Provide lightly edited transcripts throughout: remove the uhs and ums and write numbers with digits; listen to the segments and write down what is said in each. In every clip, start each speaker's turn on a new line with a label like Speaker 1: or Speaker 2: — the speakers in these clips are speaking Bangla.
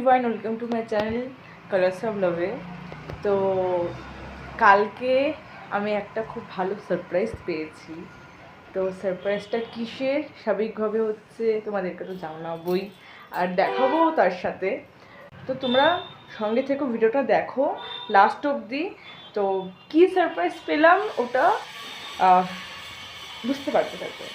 Speaker 1: Everyone, welcome to my channel colours of লাভে। তো কালকে আমি একটা খুব ভালো সারপ্রাইজ পেয়েছি। তো সারপ্রাইজটা কিসের স্বাভাবিকভাবে হচ্ছে তোমাদেরকে তো জানাবোই আর দেখাবো তার সাথে। তো তোমরা সঙ্গে থেকে ভিডিওটা দেখো লাস্ট অবধি। তো কী সারপ্রাইজ পেলাম ওটা বুঝতে পারতে থাকবে।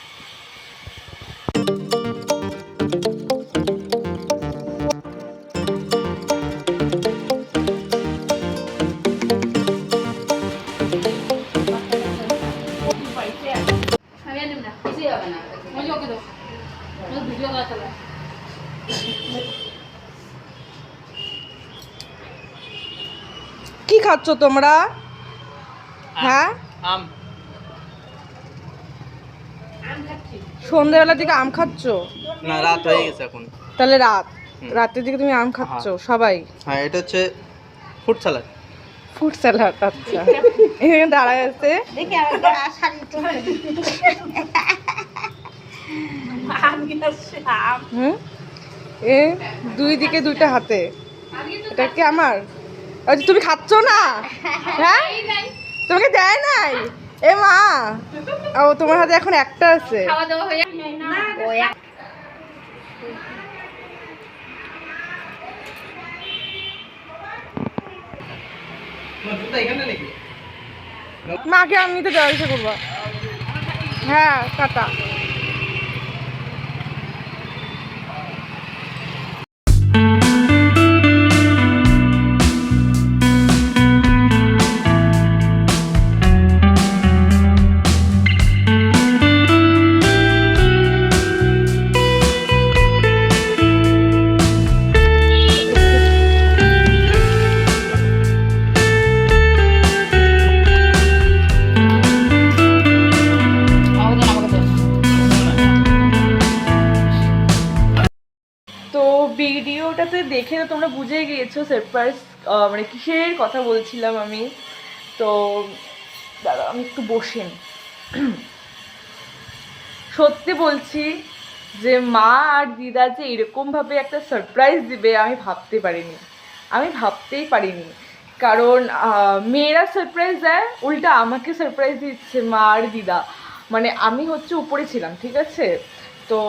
Speaker 1: কি খাচ্ছ তোমরা? হ্যাঁ, সন্ধ্যাবেলার দিকে আম খাচ্ছ?
Speaker 2: না, রাত হয়ে গেছে এখন।
Speaker 1: তাহলে রাতের দিকে তুমি আম খাচ্ছ সবাই?
Speaker 2: হ্যাঁ, এটা হচ্ছে ফ্রুট স্যালাড।
Speaker 1: ফ্রুট স্যালাড, আচ্ছা। এখানে দাঁড়ায় আছে এ দুই দিকে দুইটা হাতে। এটা কি আমার? আচ্ছা, তুমি খাচ্ছ না? হ্যাঁ, তোমাকে দেয় নাই? এ মা, ও তোমার হাতে এখন একটা আছে। মাকে আমি নিতে যাওয়ার ইচ্ছা করবো। হ্যাঁ, টাটা। তো ভিডিওটাতে দেখে তো তোমরা বুঝে গিয়েছো সারপ্রাইজ মানে কিসের কথা বলছিলাম আমি। তো দাদা আমি একটু বসেন। সত্যি বলছি যে মা আর দিদা যে এরকমভাবে একটা সারপ্রাইজ দিবে আমি ভাবতেই পারিনি। কারণ মেয়েরা সারপ্রাইজ দেয়, উল্টা আমাকে সারপ্রাইজ দিচ্ছে মা আর দিদা। মানে আমি হচ্ছে উপরে ছিলাম, ঠিক আছে? তো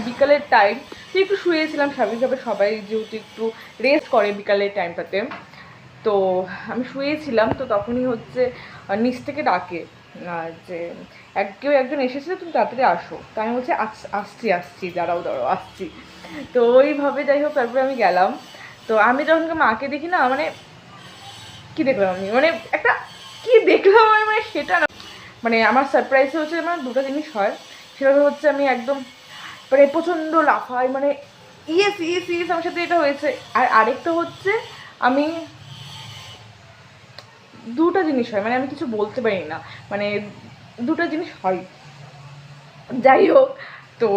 Speaker 1: বিকালের টাইম, তো একটু শুয়েছিলাম স্বাভাবিকভাবে, সবাই যেহেতু একটু রেস্ট করে বিকালের টাইমটাতে। তো আমি শুয়েছিলাম, তো তখনই হচ্ছে নিচ থেকে ডাকে যে কেউ একজন এসেছে, তুমি তাড়াতাড়ি আসো। তো আমি বলছি আসছি, দাঁড়াও আসছি। তো ওইভাবে যাই হোক তারপরে আমি গেলাম। তো আমি যখন মাকে দেখি না, মানে কি দেখলাম আমি, মানে একটা কি দেখলাম আমি, মানে সেটা না, মানে আমার সারপ্রাইজে হচ্ছে আমার দুটো জিনিস হয়। সেটা হচ্ছে আমি একদম মানে প্রচণ্ড লাফাই, মানে ইয়েস ইয়েস ইয়েস আমার সাথে এটা হয়েছে। আর আরেকটা হচ্ছে আমি দুটো জিনিস হয়, মানে আমি কিছু বলতে পারি না, মানে দুটো জিনিস হয়। যাই হোক, তো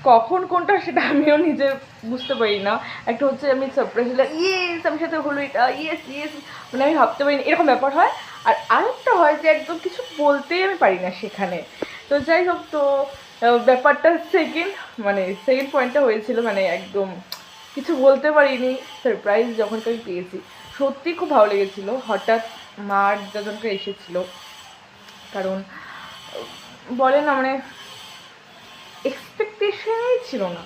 Speaker 1: কখন কোনটা সেটা আমিও নিজে বুঝতে পারি না। একটা হচ্ছে আমি সারপ্রাইজ হলে ইয়েস আমার সাথে হলো এটা, ইয়েস ইয়েস, মানে আমি ভাবতে পারি না, এরকম ব্যাপার হয়। আর আরেকটা হয় যে একদম কিছু বলতেই আমি পারি না সেখানে। তো যাই হোক, তো ব্যাপারটা সেকেন্ড পয়েন্টটা হয়েছিল, মানে একদম কিছু বলতে পারিনি সারপ্রাইজ যখন আমি পেয়েছি। সত্যি খুব ভালো লেগেছিলো। হঠাৎ মার যখনকে এসেছিলো, কারণ বলে না, মানে এক্সপেকটেশনই ছিল না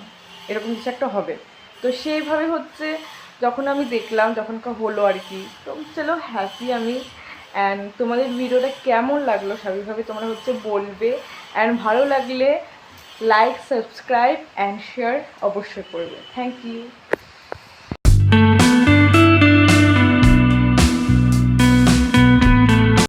Speaker 1: এরকম কিছু একটা হবে। তো সেইভাবে হচ্ছে যখন আমি দেখলাম, যখনকার হলো আর কি, তো চলো হ্যাপি আমি। অ্যান্ড তোমাদের ভিডিওটা কেমন লাগলো স্বাভাবিকভাবে তোমরা হচ্ছে বলবে। অ্যান্ড ভালো লাগলে লাইক, সাবস্ক্রাইব অ্যান্ড শেয়ার অবশ্যই করবে। Thank you.